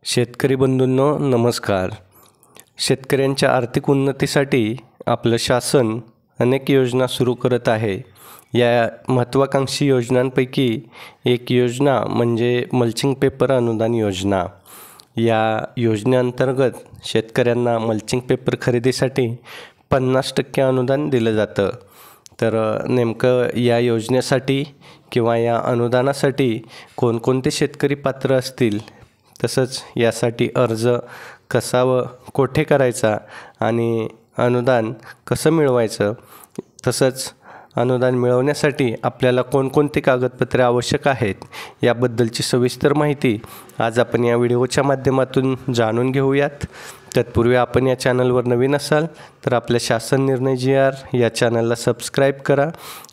शेतकरी बंधूंनो नमस्कार. शेतकऱ्यांच्या आर्थिक उन्नतीसाठी आपलं शासन अनेक योजना सुरू करत आहे. या महत्त्वाकांक्षी योजनांपैकी एक योजना म्हणजे मल्चिंग पेपर अनुदान योजना. या योजनेअंतर्गत शेतकऱ्यांना मल्चिंग पेपर खरेदीसाठी 50% अनुदान दिलं जातं. तर नेमकं या योजनेसाठी किंवा या अनुदानासाठी कोणकोणते शेतकरी पात्र असतील, तसंच यासाठी अर्ज कसा व कोठे करायचा आणि अनुदान कसं मिळवायचं, तसंच अनुदान मिळवण्यासाठी आपल्याला कोणकोणती कागदपत्रे आवश्यक आहेत याबद्दलची सविस्तर माहिती आज आपण या व्हिडिओच्या माध्यमातून जाणून घेऊयात. तत्पूर्वी आपण या चॅनलवर नवीन असाल तर आपल्या शासन निर्णय GR या चॅनलला सबस्क्राईब करा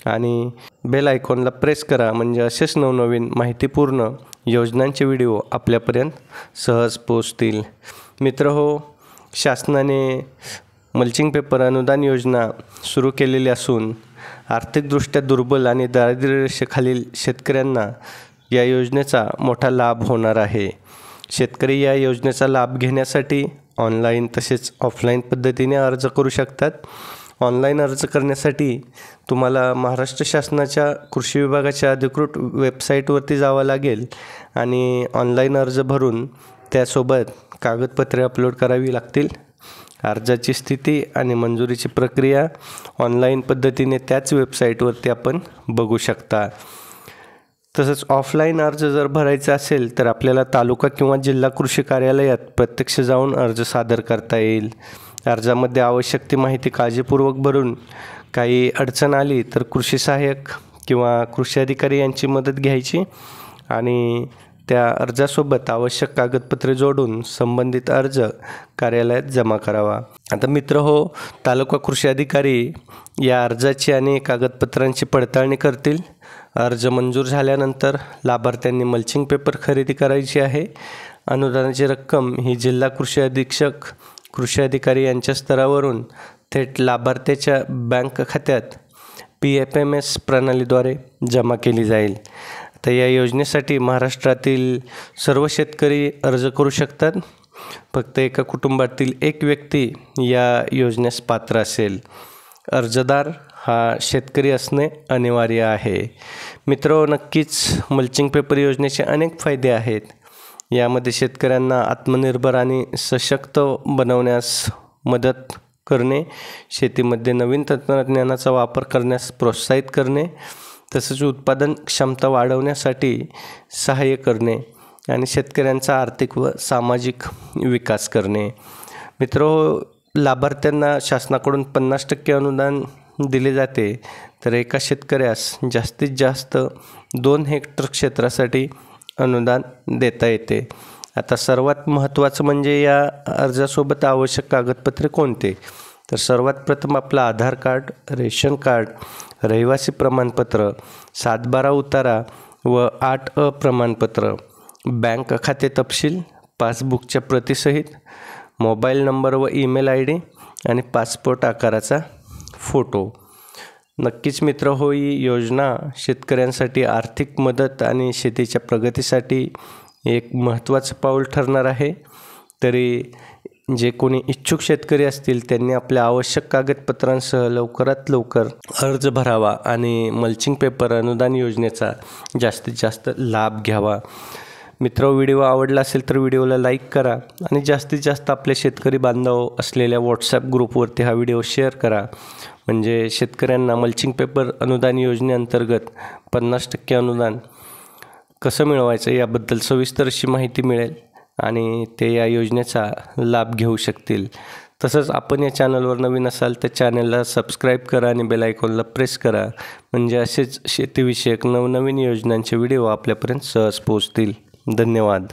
आणि बेल आयकॉनला प्रेस करा, म्हणजे असेच नवनवीन माहितीपूर्ण योजनांचे व्हिडिओ आपल्यापर्यंत सहज पोहोचतील. मित्रहो, शासनाने मल्चिंग पेपर अनुदान योजना सुरू केलेली असून आर्थिकदृष्ट्या दुर्बल आणि दारिद्र्य रेषेखालील शेतकऱ्यांना या योजनेचा मोठा लाभ होणार आहे. शेतकरी या योजनेचा लाभ घेण्यासाठी ऑनलाईन तसेच ऑफलाईन पद्धतीने अर्ज करू शकतात. ऑनलाईन अर्ज करण्यासाठी तुम्हाला महाराष्ट्र शासनाच्या कृषी विभागाच्या अधिकृत वेबसाईटवरती जावं लागेल आणि ऑनलाईन अर्ज भरून त्यासोबत कागदपत्रे अपलोड करावी लागतील. अर्जाची स्थिती आणि मंजुरीची प्रक्रिया ऑनलाईन पद्धतीने त्याच वेबसाईटवरती आपण बघू शकता. तसंच ऑफलाईन अर्ज जर भरायचा असेल तर आपल्याला तालुका किंवा जिल्हा कृषी कार्यालयात प्रत्यक्ष जाऊन अर्ज सादर करता येईल. अर्जामध्ये आवश्यक ती माहिती काळजीपूर्वक भरून काही अडचण आली तर कृषी सहाय्यक किंवा कृषी अधिकारी यांची मदत घ्यायची आणि त्या अर्जासोबत आवश्यक कागदपत्रे जोडून संबंधित अर्ज कार्यालयात जमा करावा. आता मित्रहो, तालुका कृषी अधिकारी या अर्जाची आणि कागदपत्रांची पडताळणी करतील. अर्ज मंजूर झाल्यानंतर लाभार्थ्यांनी मल्चिंग पेपर खरेदी करायची आहे. अनुदानाची रक्कम ही जिल्हा कृषी अधीक्षक कृषी अधिकारी यांच्या स्तरावरून थेट लाभार्थ्याच्या बँक खात्यात PFMS प्रणालीद्वारे जमा केली जाईल. तर या योजनेसाठी महाराष्ट्रातील सर्व शेतकरी अर्ज करू शकतात. फक्त एका कुटुंबातील एक व्यक्ती या योजनेस पात्र असेल. अर्जदार हा शेतकरी असणे अनिवार्य आहे. मित्र, नक्कीच मल्चिंग पेपर योजनेचे अनेक फायदे आहेत. यामध्ये शेतकऱ्यांना आत्मनिर्भर आणि सशक्त बनवण्यास मदत करणे, शेतीमध्ये नवीन तंत्रज्ञानाचा वापर करण्यास प्रोत्साहित करणे, तसेच उत्पादन क्षमता वाढवण्यासाठी सहाय्य करणे आणि शेतकऱ्यांचा आर्थिक व सामाजिक विकास करणे. मित्रो, लाभार्थ्यांना शासनाकडून 50% अनुदान दिले जाते. तर एका शेतकऱ्यास जास्तीत जास्त 2 हेक्टर क्षेत्रासाठी अनुदान देता येते. आता सर्वात महत्त्वाचं म्हणजे या अर्जासोबत आवश्यक कागदपत्रे कोणते, तर सर्वात प्रथम आपलं आधार कार्ड, रेशन कार्ड, रहिवासी प्रमाणपत्र, 7/12 उतारा व 8A प्रमाणपत्र, बँक खाते तपशील, पासबुकच्या प्रतिसहित, मोबाईल नंबर व ईमेल ID आणि पासपोर्ट आकाराचा फोटो. नक्कीच मित्र हो, ही योजना शेतकऱ्यांसाठी आर्थिक मदत आणि शेतीच्या प्रगतीसाठी एक महत्त्वाचं पाऊल ठरणार आहे. तरी जे कोणी इच्छुक शेतकरी असतील त्यांनी आपल्या आवश्यक कागदपत्रांसह लवकरात लवकर अर्ज भरावा आणि मल्चिंग पेपर अनुदान योजनेचा जास्तीत जास्त लाभ घ्यावा. मित्र, व्हिडिओ आवडला असेल तर व्हिडिओला लाईक करा आणि जास्तीत जास्त आपले शेतकरी बांधव असलेल्या WhatsApp ग्रुपवरती हा व्हिडिओ शेअर करा, म्हणजे शेतकऱ्यांना मल्चिंग पेपर अनुदान योजनेअंतर्गत 50% अनुदान कसं मिळवायचं याबद्दल सविस्तर अशी माहिती मिळेल आणि ते या योजनेचा लाभ घेऊ शकतील. तसंच आपण या चॅनलवर नवीन असाल तर चॅनलला सबस्क्राईब करा आणि बेल आयकॉनला प्रेस करा, म्हणजे असेच शेतीविषयक नवनवीन योजनांचे व्हिडिओ आपल्यापर्यंत सहज पोहोचतील. धन्यवाद.